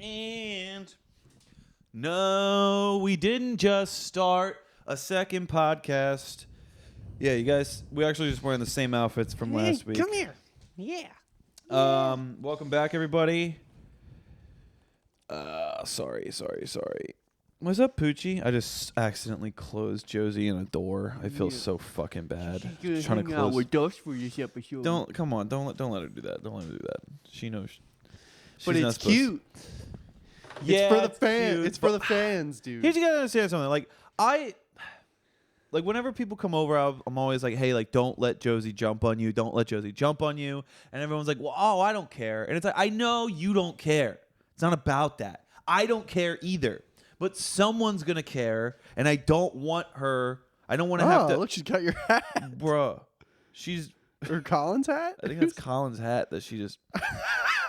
And no, we didn't just start a second podcast. Yeah, you guys, we actually just wearing the same outfits from last week. Come here. Yeah. Welcome back, everybody. Sorry. What's up, Poochie? I just accidentally closed Josie in a door. I feel so fucking bad. She's Trying to hang close. out with us for this episode. Don't let her do that. Don't let her do that. She knows. But she's it's cute. Yeah, it's for the fans. cute, It's for the fans, dude. Here's you gotta understand something. Like whenever people come over, I'm always like, hey, like don't let Josie jump on you. Don't let Josie jump on you. And everyone's like, well, oh, I don't care. And it's like, I know you don't care. It's not about that. I don't care either. But someone's gonna care, and I don't want her. I don't want to have to. Look, she's got your hat, Bruh. She's or Colin's hat. I think that's Colin's hat that she just.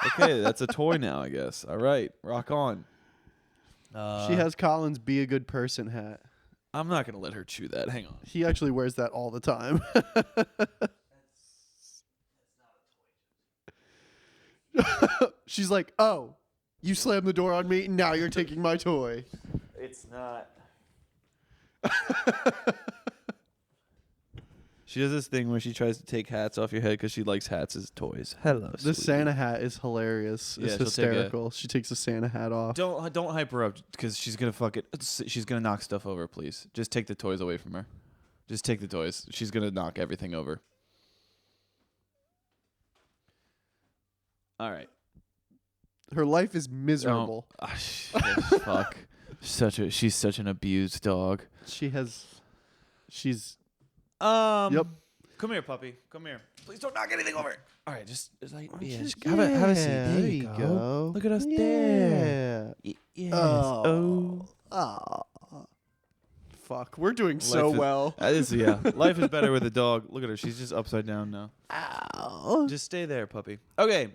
Okay, that's a toy now, I guess. All right, rock on. She has Colin's "Be a Good Person" hat. I'm not gonna let her chew that. Hang on. He actually wears that all the time. She's like, "Oh, you slammed the door on me. Now you're taking my toy." It's not. She does this thing where she tries to take hats off your head because she likes hats as toys. Hello, The sweetie. Santa hat is hilarious. Yeah, It's she'll take hysterical. She takes the Santa hat off. Don't hype her up because she's gonna she's gonna knock stuff over. Please, just take the toys away from her. Just take the toys. She's gonna knock everything over. All right. Her life is miserable. Fuck. She's such an abused dog. She's Yep. Come here, puppy. Come here. Please don't knock anything over. All right, just like have a seat. There you go. Look at us there. Yes. Oh. Fuck. We're doing so well. Life is better with a dog. Look at her. She's just upside down now. Ow. Just stay there, puppy. Okay.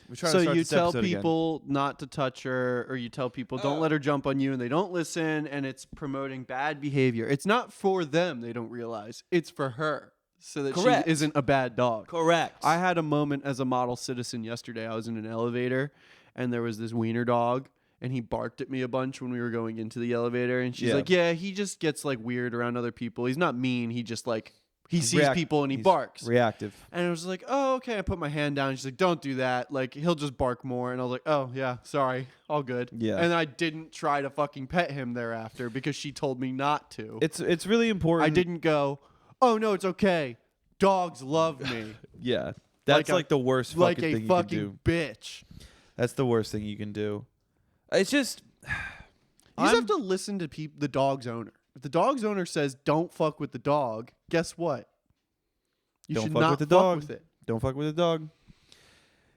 We're trying So to start you this tell episode people not to touch her, or you tell people don't let her jump on you, and they don't listen, and it's promoting bad behavior. It's not for them, they don't realize. It's for her, so that Correct. she isn't a bad dog. Correct. I had a moment as a model citizen yesterday. I was in an elevator, and there was this wiener dog, and he barked at me a bunch when we were going into the elevator, and she's like, yeah, he just gets like weird around other people. He's not mean, he just like... He sees people and he barks. Reactive. And I was like, oh, okay. I put my hand down. She's like, don't do that. Like, he'll just bark more. And I was like, oh, yeah, sorry. All good. Yeah. And I didn't try to fucking pet him thereafter because she told me not to. It's really important. I didn't go, oh, no, it's okay. Dogs love me. Yeah. That's like the worst fucking like thing a you fucking can do. bitch. That's the worst thing you can do. It's just... You just have to listen to the dog's owner. If the dog's owner says, don't fuck with the dog, guess what? You should not fuck with it. Don't fuck with the dog.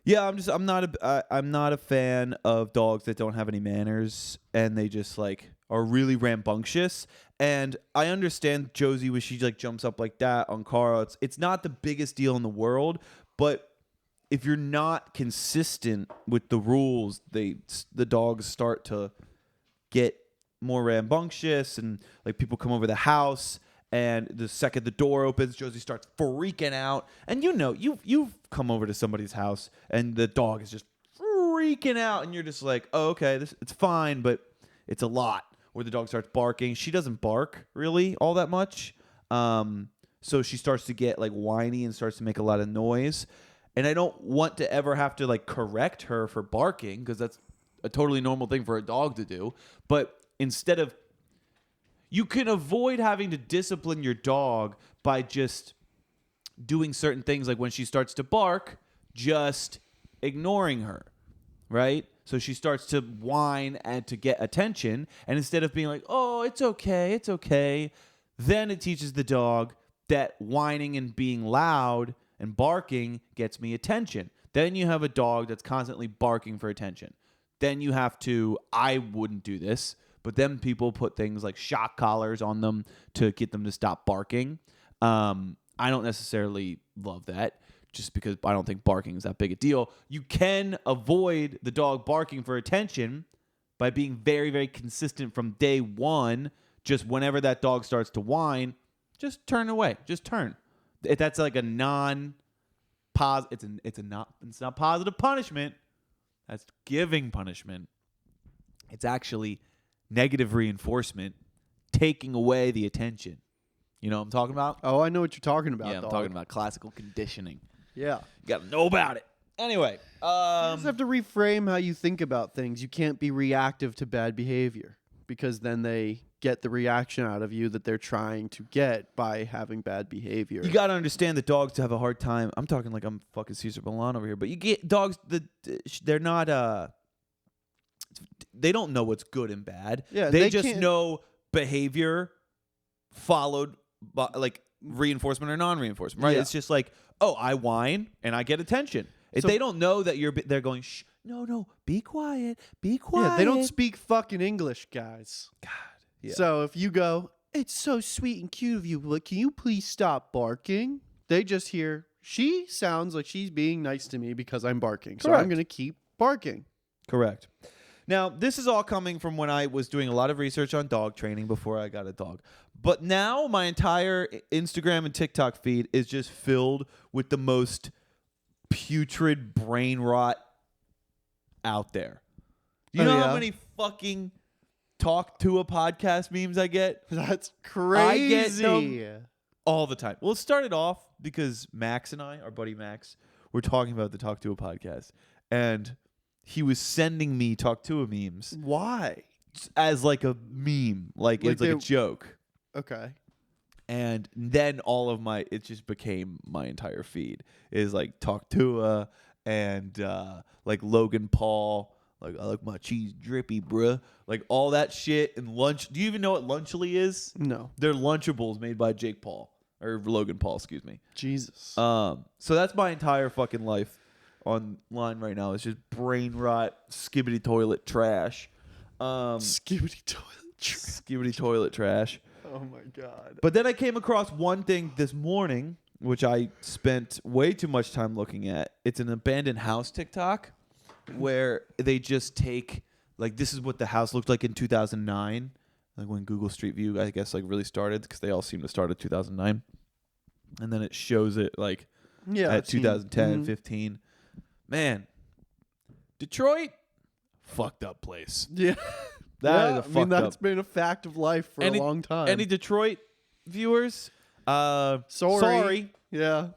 Yeah, I'm not a fan of dogs that don't have any manners and they just like are really rambunctious. And I understand Josie when she like jumps up like that on Cara. It's not the biggest deal in the world, but if you're not consistent with the rules, the dogs start to get more rambunctious and like people come over the house. And the second the door opens, Josie starts freaking out. And you know, you've come over to somebody's house and the dog is just freaking out. And you're just like, oh, okay, it's fine, but it's a lot. Where the dog starts barking. She doesn't bark really all that much. So she starts to get like whiny and starts to make a lot of noise. And I don't want to ever have to like correct her for barking because that's a totally normal thing for a dog to do. But instead of... You can avoid having to discipline your dog by just doing certain things, like when she starts to bark, just ignoring her, right? So she starts to whine and to get attention, and instead of being like, oh, it's okay, then it teaches the dog that whining and being loud and barking gets me attention. Then you have a dog that's constantly barking for attention. Then you have to, I wouldn't do this, but then people put things like shock collars on them to get them to stop barking. I don't necessarily love that just because I don't think barking is that big a deal. You can avoid the dog barking for attention by being very, very consistent from day one. Just whenever that dog starts to whine, just turn away. Just turn. If that's like a non-positive, it's not positive punishment. That's giving punishment. It's actually negative reinforcement, taking away the attention. You know what I'm talking about? Oh, I know what you're talking about. Yeah, I'm dog. talking about classical conditioning. Yeah. You got to know about it. Anyway, You just have to reframe how you think about things. You can't be reactive to bad behavior because then they get the reaction out of you that they're trying to get by having bad behavior. you got to understand that dogs have a hard time. I'm talking like I'm fucking Caesar Milan over here, but you get dogs they're not they don't know what's good and bad. Yeah, they they just can't- know behavior followed by like reinforcement or non-reinforcement, right? Yeah. It's just like, oh, I whine and I get attention. If So- they don't know that they're going, shh, no, be quiet, be quiet. Yeah, they don't speak fucking English, guys. God. Yeah. So if you go, it's so sweet and cute of you, but can you please stop barking? They just hear, she sounds like she's being nice to me because I'm barking. So Correct. I'm going to keep barking. Correct. Now, this is all coming from when I was doing a lot of research on dog training before I got a dog. But now my entire Instagram and TikTok feed is just filled with the most putrid brain rot out there. You Oh, know yeah? how many fucking talk to a podcast memes I get? That's crazy. them all the time. Well, it started off because Max and I, our buddy Max, were talking about the Talk to a podcast. And he was sending me Talk to a memes Why? as like a meme. Like it's like a joke. Okay. And then it just became my entire feed is like Talk to and like Logan Paul. Like, I like my cheese drippy, bruh. Like, all that shit and lunch. Do you even know what Lunchly is? No. They're Lunchables made by Jake Paul. Or Logan Paul, excuse me. Jesus. So that's my entire fucking life online right now. It's just brain rot, skibbity toilet trash. Skibbity toilet trash. Skibbity toilet trash. Oh my God. But then I came across one thing this morning, which I spent way too much time looking at. It's an abandoned house TikTok where they just take, like, this is what the house looked like in 2009, like when Google Street View, I guess, like really started, because they all seem to start at 2009. And then it shows it like at 2010, 15. Man, Detroit, fucked up place. Yeah. That is a fucked that's up. been a fact of life for a long time. Any Detroit viewers? Sorry. Yeah.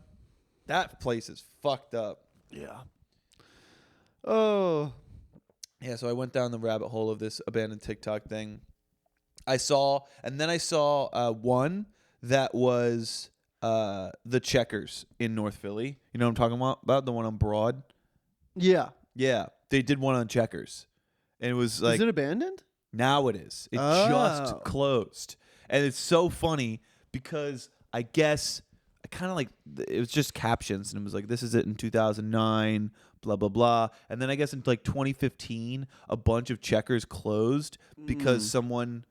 That place is fucked up. Yeah. Oh. Yeah, so I went down the rabbit hole of this abandoned TikTok thing. I saw one that was the Checkers in North Philly. You know what I'm talking about? The one on Broad? Yeah. Yeah, they did one on Checkers. And it was like... Is it abandoned? Now it is. It Oh. just closed. And it's so funny because I guess I kind of like... It was just captions. And it was like, this is it in 2009... blah, blah, blah. And then I guess in like 2015, a bunch of Checkers closed because someone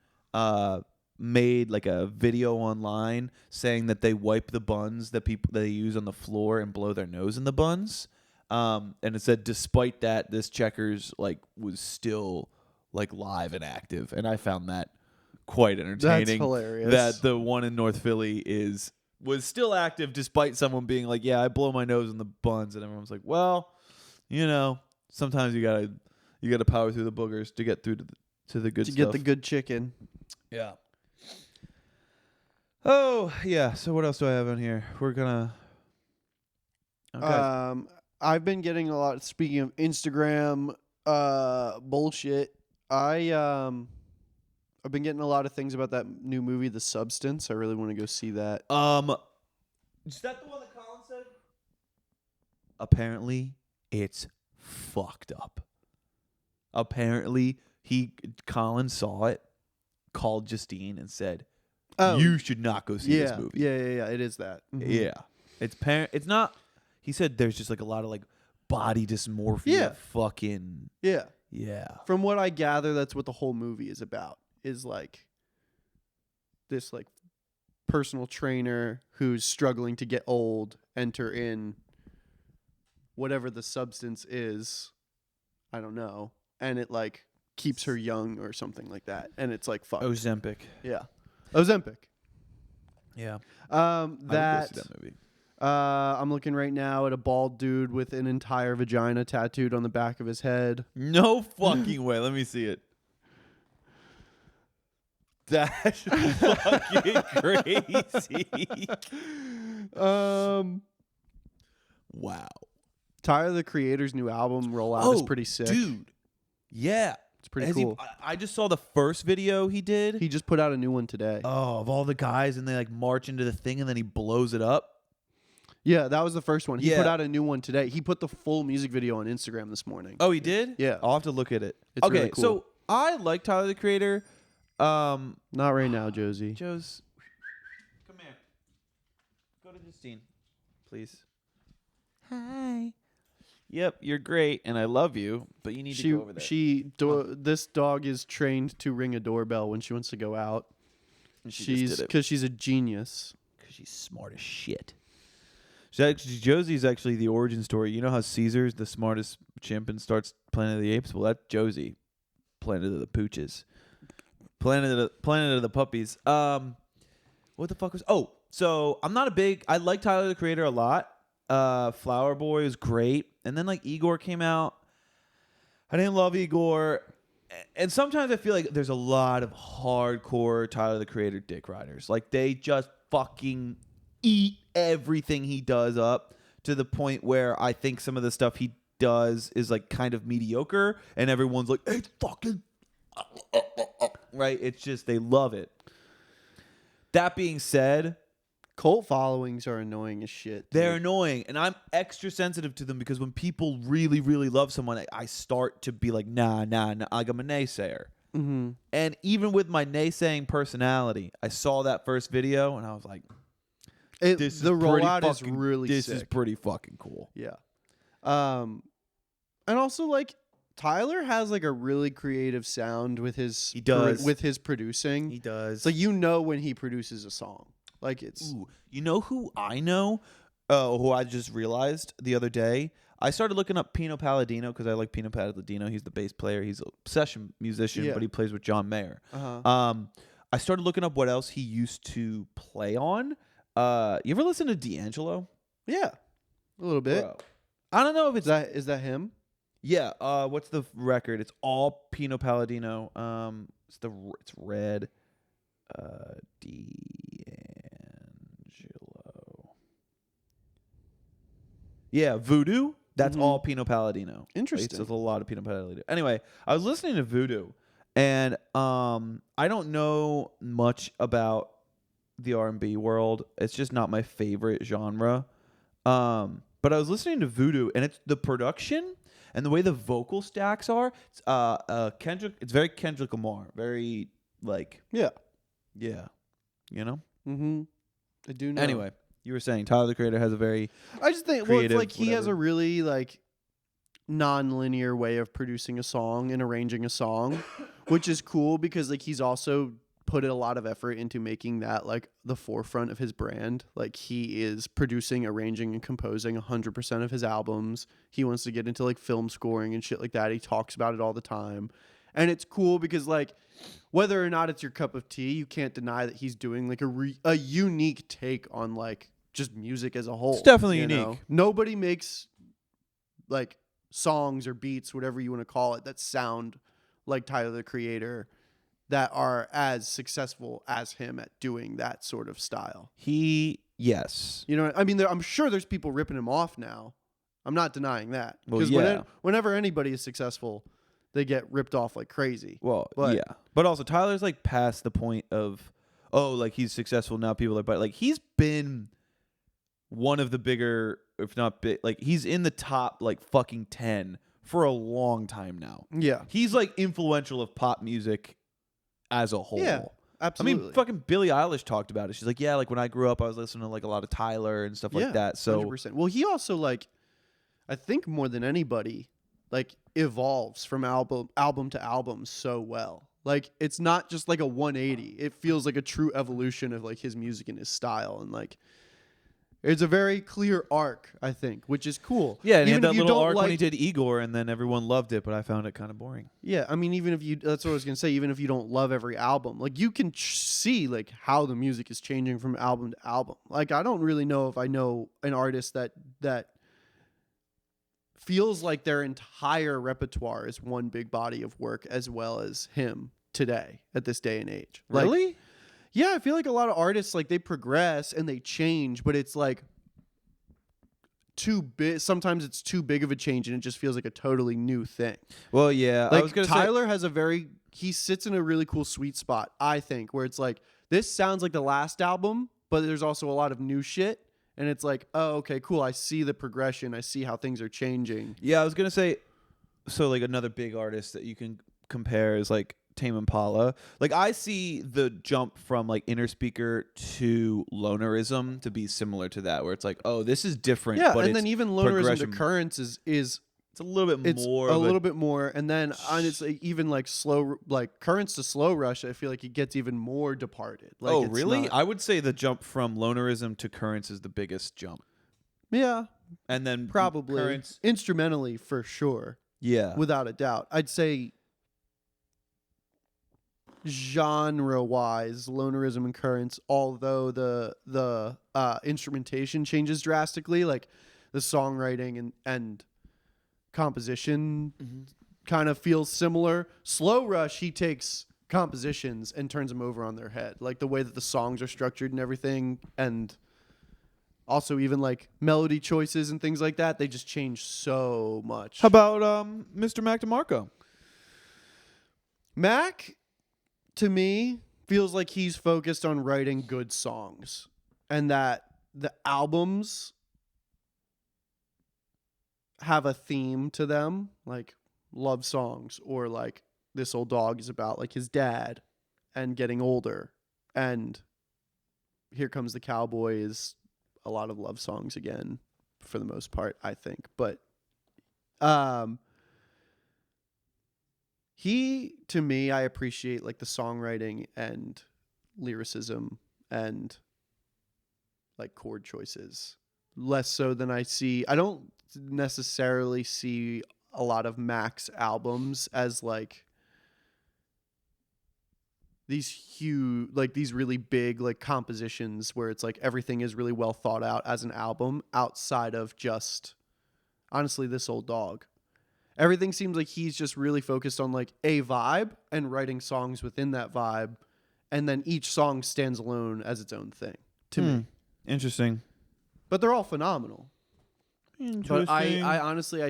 made like a video online saying that they wipe the buns that they use on the floor and blow their nose in the buns. And it said, despite that, this Checkers like was still like live and active. And I found that quite entertaining. That's hilarious. That the one in North Philly was still active despite someone being like, yeah, I blow my nose in the buns. And everyone's like, well... You know, sometimes you gotta power through the boogers to get through to the good stuff. To get the good chicken. Yeah. Oh yeah. So what else do I have on here? We're gonna. Okay. I've been getting a lot. Speaking of Instagram, bullshit. I've been getting a lot of things about that new movie, The Substance. I really want to go see that. Is that the one that Colin said? Apparently. It's fucked up. Apparently, Colin saw it, called Justine, and said, "You should not go see this movie." Yeah. It is that. Mm-hmm. Yeah, it's not. He said there's just like a lot of like body dysmorphia. Yeah. Fucking. Yeah. Yeah. From what I gather, that's what the whole movie is about. Is like this like personal trainer who's struggling to get old enter in whatever the substance is, I don't know, and it like keeps her young or something like that, and it's like fuck. Ozempic. Yeah, Ozempic. Yeah. That I would go see that movie. I'm looking right now at a bald dude with an entire vagina tattooed on the back of his head. No fucking way. Let me see it. That's fucking crazy. Wow. Tyler, the Creator's new album rollout is pretty sick. Dude. Yeah. It's pretty cool. I just saw the first video he did. He just put out a new one today. Oh, of all the guys, and they like march into the thing and then he blows it up. Yeah, that was the first one. He Yeah. put out a new one today. He put the full music video on Instagram this morning. Oh, he did? Yeah. I'll have to look at it. It's okay, really cool. so I like Tyler the Creator. Not right now, Josie. Joe's, come here. Go to Justine, please. Hi. Yep, you're great, and I love you, but you need to go over there. This dog is trained to ring a doorbell when she wants to go out. And she just did it. Because she's a genius. Because she's smart as shit. Josie's actually the origin story. You know how Caesar's the smartest chimp and starts Planet of the Apes? Well, that's Josie. Planet of the Pooches. Planet of the Puppies. What the fuck was... Oh, so I'm not a big... I like Tyler, the Creator, a lot. Flower Boy is great. And then, like, Igor came out. I didn't love Igor. And sometimes I feel like there's a lot of hardcore Tyler, the Creator dick riders. Like, they just fucking eat everything he does up to the point where I think some of the stuff he does is, like, kind of mediocre. And everyone's like, it's fucking... Right? It's just, they love it. That being said... Cult followings are annoying as shit. They're annoying, and I'm extra sensitive to them because when people really, really love someone, I start to be like, nah, like I'm a naysayer. Mm-hmm. And even with my naysaying personality, I saw that first video, and I was like, the rollout is really sick. This is pretty fucking cool. Yeah. And also, like, Tyler has, like, a really creative sound with his... He does. With his producing. He does. So you know when he produces a song. Like, it's... Ooh, you know who I know? Who I just realized the other day? I started looking up Pino Palladino because I like Pino Palladino. He's the bass player. He's a session musician, but he plays with John Mayer. Uh-huh. I started looking up what else he used to play on. You ever listen to D'Angelo? Yeah. A little bit. Bro. I don't know if it's... Is that him? Yeah. What's the record? It's all Pino Palladino. It's red. D'Angelo. Yeah, Voodoo. That's all Pino Palladino. Interesting. There's a lot of Pino Palladino. Anyway, I was listening to Voodoo, and I don't know much about the R&B world. It's just not my favorite genre. But I was listening to Voodoo, and it's the production and the way the vocal stacks are. It's Kendrick. It's very Kendrick Lamar. Very like yeah. You know. Mm-hmm. I do know. Anyway. You were saying Tyler the Creator has a very I just think creative, it's like he has a really like non-linear way of producing a song and arranging a song, which is cool because like he's also put a lot of effort into making that like the forefront of his brand. Like he is producing, arranging, and composing 100% of his albums. He wants to get into like film scoring and shit like that. He talks about it all the time. And it's cool because like whether or not it's your cup of tea, you can't deny that he's doing like a unique take on like just music as a whole. It's definitely you unique. know? Nobody makes like songs or beats, whatever you want to call it, that sound like Tyler the Creator that are as successful as him at doing that sort of style. Yes. You know, I mean, I'm sure there's people ripping him off now. I'm not denying that. Well, Because whenever anybody is successful, they get ripped off like crazy. Well, yeah. But also Tyler's like past the point of, like he's successful now. People are, but like he's been one of the bigger, if not big, like he's in the top like fucking 10 for a long time now. Yeah. He's like influential of pop music as a whole. Yeah, absolutely. I mean, fucking Billie Eilish talked about it. She's like, yeah, like when I grew up, I was listening to like a lot of Tyler and stuff like that. So 100%. Well, he also like, I think more than anybody, like evolves from album to album so well. Like it's not just like a 180. It feels like a true evolution of like his music and his style. And like It's a very clear arc, I think, which is cool. Yeah, and he had Even if that you little don't arc when he like- did Igor, and then everyone loved it, but I found it kind of boring. Yeah, I mean, even if you, that's what I was gonna say. Even if you don't love every album, like you can see like how the music is changing from album to album. Like I don't really know if I know an artist that feels like their entire repertoire is one big body of work as well as him today at this day and age. Like, Really? yeah, I feel like a lot of artists like they progress and they change, but it's like too big. Sometimes it's too big of a change, and it just feels like a totally new thing. Well, yeah. I Like was gonna say, Tyler has he sits in a really cool sweet spot, I think, where it's like this sounds like the last album, but there's also a lot of new shit, and it's like, oh, okay, cool. I see the progression. I see how things are changing. yeah, I was gonna say, so like another big artist that you can compare is like Tame Impala. Like I see the jump from like Inner Speaker to Lonerism to be similar to that, where it's like, oh, this is different. Yeah, but and then even Lonerism to progression. Currents is It's a little bit it's more. a of little bit more, and then it's like even like slow, like Currents to Slow Rush. I feel like it gets even more departed. Like, oh, it's really? not- I would say the jump from Lonerism to Currents is the biggest jump, yeah, and then probably Currents. instrumentally for sure, Yeah. without a doubt. I'd say genre-wise, Lonerism and Currents, although the instrumentation changes drastically, like the songwriting and composition kind of feels similar. Slow Rush, he takes compositions and turns them over on their head, like the way that the songs are structured and everything, and also even like melody choices and things like that. They just change so much. How about Mr. Mac DeMarco? Mac, to me, feels like he's focused on writing good songs, and that the albums have a theme to them, like love songs, or like This Old Dog is about like his dad and getting older, and Here Comes the Cowboy is a lot of love songs again for the most part, I think. But he, to me, I appreciate like the songwriting and lyricism and like chord choices less so than I don't necessarily see a lot of Mac's albums as like these huge, like these really big like compositions where it's like everything is really well thought out as an album outside of just honestly This Old Dog. Everything seems like he's just really focused on like a vibe and writing songs within that vibe, and then each song stands alone as its own thing to me. Interesting. But they're all phenomenal. But I honestly,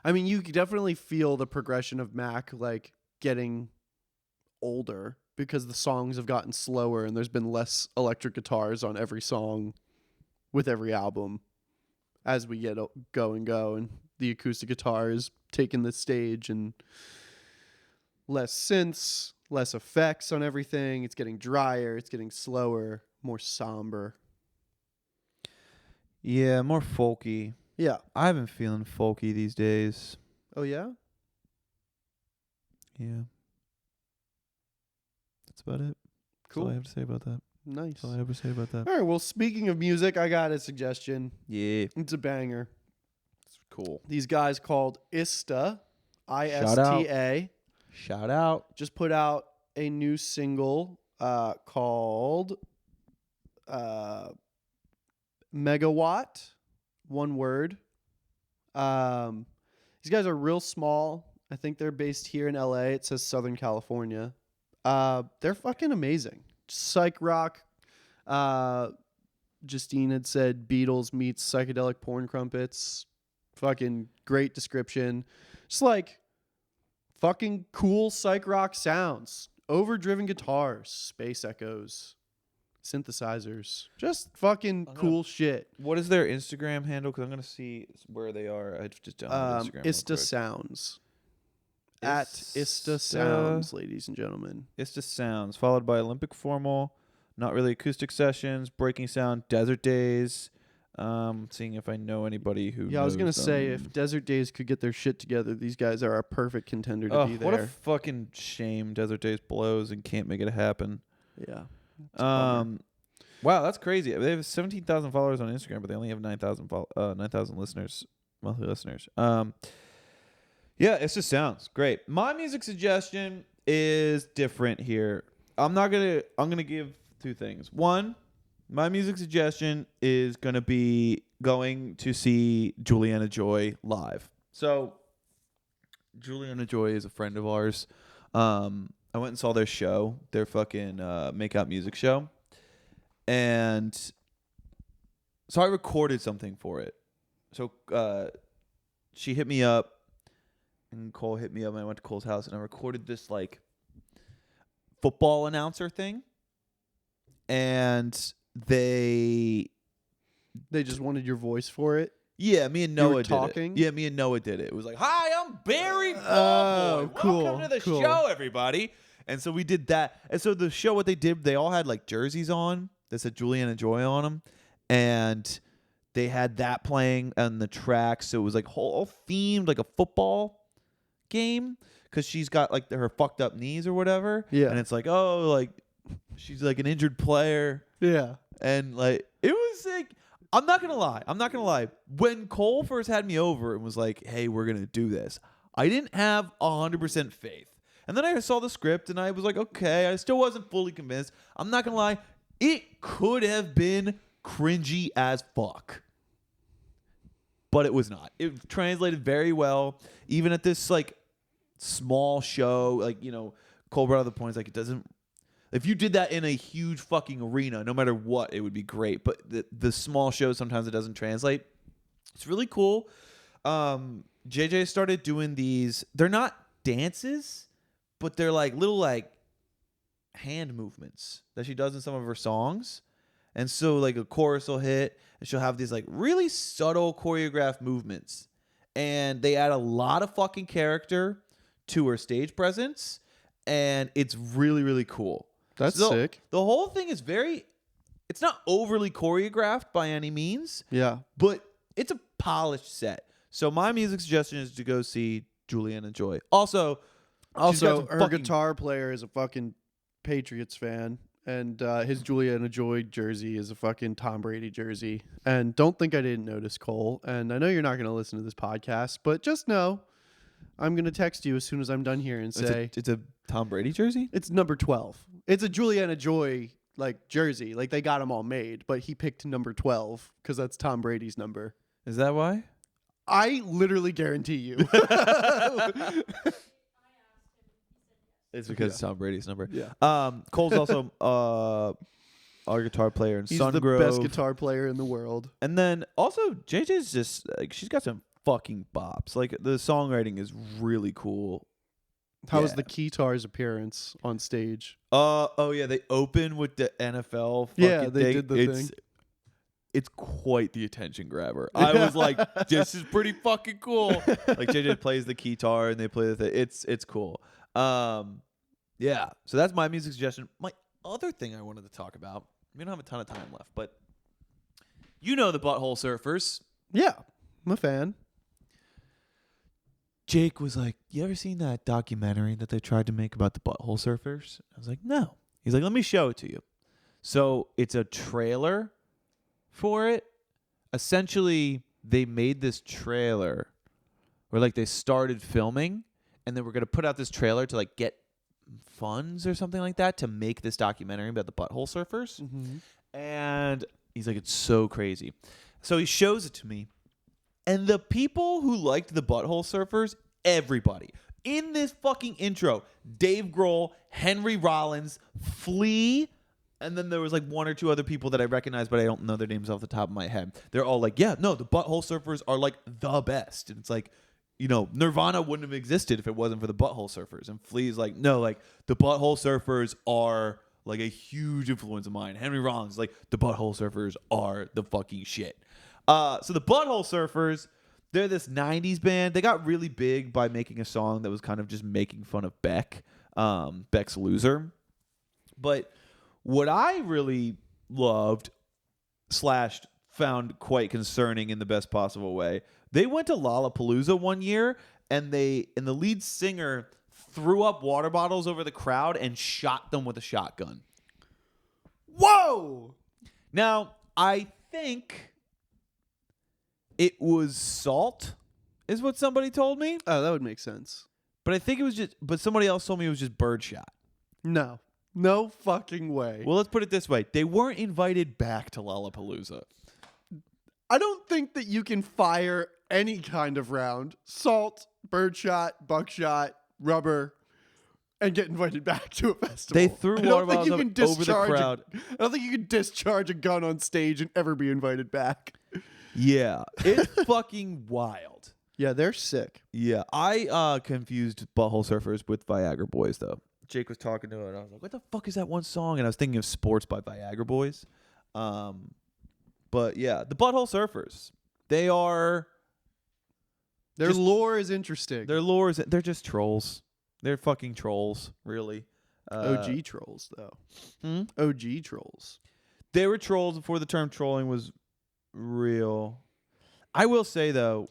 I mean, you definitely feel the progression of Mac like getting older because the songs have gotten slower and there's been less electric guitars on every song with every album as we get go and the acoustic guitar is taking the stage, and less synths, less effects on everything. It's getting drier, it's getting slower, more somber. Yeah, more folky. Yeah. I've been feeling folky these days. Oh yeah? Yeah. That's about it. Cool. That's all I have to say about that. Nice. That's all I have to say about that. All right, well, speaking of music, I got a suggestion. Yeah. It's a banger. It's cool. These guys called Ista, Shout out. ISTA, Shout out. just put out a new single called Megawatt, one word. These guys are real small. I think they're based here in LA. It says Southern California. They're fucking amazing. Psych rock. Justine had said Beatles meets psychedelic porn crumpets. Fucking great description. Just like fucking cool psych rock sounds. Overdriven guitars, space echoes, synthesizers. Just fucking cool shit. What is their Instagram handle? Because I'm gonna see where they are. I just downloaded Instagram. Ista Sounds. At Ista Sounds, ladies and gentlemen. Ista Sounds, followed by Olympic Formal, Not Really Acoustic Sessions, Breaking Sound, Desert Days. Seeing if I know anybody who. Yeah, I was gonna knows say them. if Desert Days could get their shit together, these guys are a perfect contender to be there. What a fucking shame! Desert Days blows and can't make it happen. Yeah. It's a bummer. Wow, that's crazy. They have 17,000 followers on Instagram, but they only have 9,000 listeners, monthly listeners. Yeah, it just sounds great. My music suggestion is different here. I'm gonna give two things. One, my music suggestion is gonna be going to see Juliana Joy live. So Juliana Joy is a friend of ours. I went and saw their show, their fucking make out music show. And so I recorded something for it. So she hit me up, and Cole hit me up, and I went to Cole's house, and I recorded this like football announcer thing. And they just wanted your voice for it. Yeah, me and You were Noah did talking? it. Yeah, me and Noah did it. It was like, "Hi, I'm Barry Ballboy. Oh, cool, Welcome to the cool. show, everybody." And so we did that. And so the show, what they did, they all had like jerseys on that said Juliana Joy on them, and they had that playing on the track. So it was like whole themed like a football game because she's got like her fucked up knees or whatever. Yeah. And it's like, oh, like she's like an injured player. Yeah. And like it was like, I'm not gonna lie. When Cole first had me over and was like, "Hey, we're gonna do this," I didn't have 100% faith. And then I saw the script and I was like, okay, I still wasn't fully convinced. I'm not gonna lie, it could have been cringy as fuck, but it was not. It translated very well, even at this like small show. Like, you know, Cole brought up the points like it doesn't. If you did that in a huge fucking arena, no matter what, it would be great. But the small shows, sometimes it doesn't translate. It's really cool. JJ started doing these. They're not dances, but they're like little like hand movements that she does in some of her songs. And so like a chorus will hit and she'll have these like really subtle choreographed movements. And they add a lot of fucking character to her stage presence. And it's really, really cool. That's So sick. The whole thing is it's not overly choreographed by any means, Yeah. but it's a polished set. So my music suggestion is to go see Juliana Joy. Also, she's got some her guitar player is a fucking Patriots fan, and his Juliana Joy jersey is a fucking Tom Brady jersey. And don't think I didn't notice, Cole. And I know you're not going to listen to this podcast, but just know I'm going to text you as soon as I'm done here and say it's a Tom Brady jersey? it's number 12. It's a Juliana Joy like jersey. Like they got them all made, but he picked number 12 because that's Tom Brady's number. Is that why? I literally guarantee you. It's because it's Tom Brady's number. Yeah. Cole's also our guitar player in He's Sungrove. the best guitar player in the world. And then also JJ's just like she's got some fucking bops. Like the songwriting is really cool. How was the Keytar's appearance on stage? Oh yeah, they open with the NFL. Yeah, they did the thing. It's quite the attention grabber. I was like, this is pretty fucking cool. Like JJ plays the guitar and they play the thing. It's cool. Yeah. So that's my music suggestion. My other thing I wanted to talk about. We don't have a ton of time left, but you know the Butthole Surfers. Yeah, I'm a fan. Jake was like, "You ever seen that documentary that they tried to make about the Butthole Surfers?" I was like, "No." He's like, "Let me show it to you." So it's a trailer for it. Essentially, they made this trailer where like they started filming and they were going to put out this trailer to like get funds or something like that to make this documentary about the Butthole Surfers. Mm-hmm. And he's like, "It's so crazy." So he shows it to me. And the people who liked the Butthole Surfers, everybody. In this fucking intro, Dave Grohl, Henry Rollins, Flea, and then there was like one or two other people that I recognize, but I don't know their names off the top of my head. They're all like, yeah, no, the Butthole Surfers are like the best. And it's like, you know, Nirvana wouldn't have existed if it wasn't for the Butthole Surfers. And Flea's like, no, like the Butthole Surfers are like a huge influence of mine. Henry Rollins is like, the Butthole Surfers are the fucking shit. So the Butthole Surfers, they're this 90s band. They got really big by making a song that was kind of just making fun of Beck, Beck's Loser. But what I really loved / found quite concerning in the best possible way, they went to Lollapalooza one year and the lead singer threw up water bottles over the crowd and shot them with a shotgun. Whoa! Now, I think it was salt, is what somebody told me. Oh, that would make sense. But I think it was just. But somebody else told me it was just birdshot. No. No fucking way. Well, let's put it this way: they weren't invited back to Lollapalooza. I don't think that you can fire any kind of round, salt, birdshot, buckshot, rubber, and get invited back to a festival. They threw water bottles over the crowd. I don't think you can discharge a gun on stage and ever be invited back. Yeah, it's fucking wild. Yeah, they're sick. Yeah, I confused Butthole Surfers with Viagra Boys though. Jake was talking to it, and I was like, "What the fuck is that one song?" And I was thinking of Sports by Viagra Boys. But yeah, the Butthole Surfers. Their lore is interesting. Their lore is they're just trolls. They're fucking trolls, really. OG trolls, though. OG trolls. They were trolls before the term trolling was real. I will say though,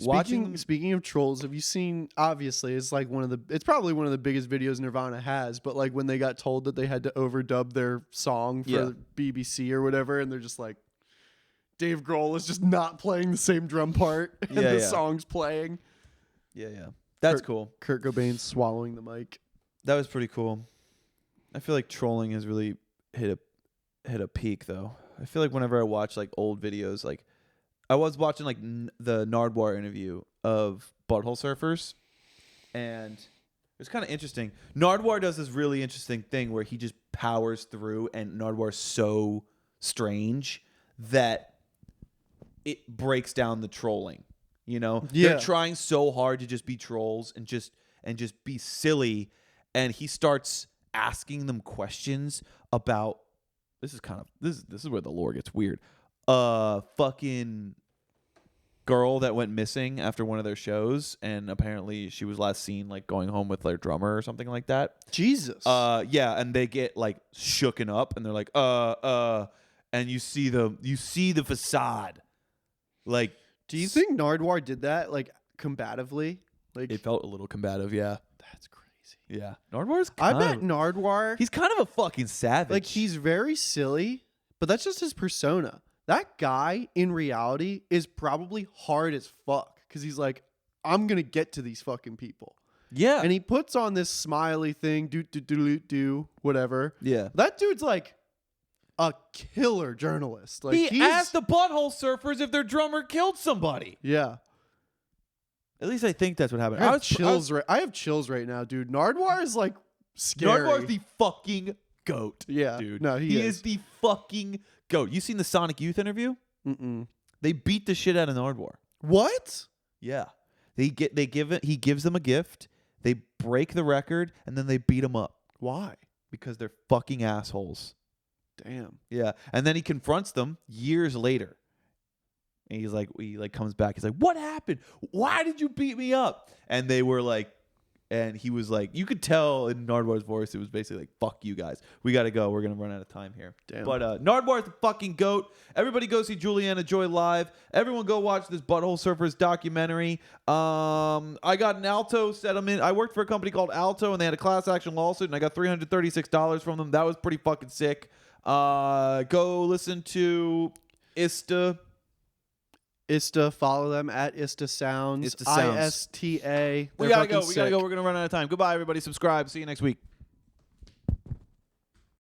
speaking of trolls, have you seen? Obviously, it's like it's probably one of the biggest videos Nirvana has. But like when they got told that they had to overdub their song for BBC or whatever, and they're just like, Dave Grohl is just not playing the same drum part, and the song's playing. Yeah. That's cool. Kurt Cobain swallowing the mic. That was pretty cool. I feel like trolling has really hit a peak though. I feel like whenever I watch like old videos, like I was watching like the Nardwuar interview of Butthole Surfers, and it's kind of interesting. Nardwuar does this really interesting thing where he just powers through, and Nardwuar's so strange that it breaks down the trolling. You know, they're trying so hard to just be trolls and just be silly, and he starts asking them questions about this is where the lore gets weird. Fucking girl that went missing after one of their shows, and apparently she was last seen like going home with their drummer or something like that. Jesus. Yeah, and they get like shooken up, and they're like, and you see the facade, like. Do you think Nardwuar did that like combatively? Like it felt a little combative, yeah. That's crazy. Yeah, Nardwuar's. I bet Nardwuar. He's kind of a fucking savage. Like he's very silly, but that's just his persona. That guy in reality is probably hard as fuck because he's like, I'm gonna get to these fucking people. Yeah, and he puts on this smiley thing, do whatever. Yeah, that dude's like a killer journalist. Like he asked the Butthole Surfers if their drummer killed somebody. Yeah. At least I think that's what happened. I have chills right now, dude. Nardwuar is like scary. Nardwuar's the fucking goat. Yeah. Dude. No, he is the fucking goat. You seen the Sonic Youth interview? Mm-mm. They beat the shit out of Nardwuar. What? Yeah. He gives them a gift. They break the record and then they beat him up. Why? Because they're fucking assholes. Damn. Yeah. And then he confronts them years later. And he comes back. He's like, what happened? Why did you beat me up? And they were like, and he was like, you could tell in Nardwuar's voice, it was basically like, fuck you guys. We got to go. We're going to run out of time here. Damn. But Nardwuar's the fucking goat. Everybody go see Juliana Joy live. Everyone go watch this Butthole Surfers documentary. I got an Alto settlement. I worked for a company called Alto, and they had a class action lawsuit, and I got $336 from them. That was pretty fucking sick. Go listen to Ista. Follow them at Ista Sounds. Ista Sounds. ISTA. We gotta go. We're gonna run out of time. Goodbye, everybody. Subscribe. See you next week.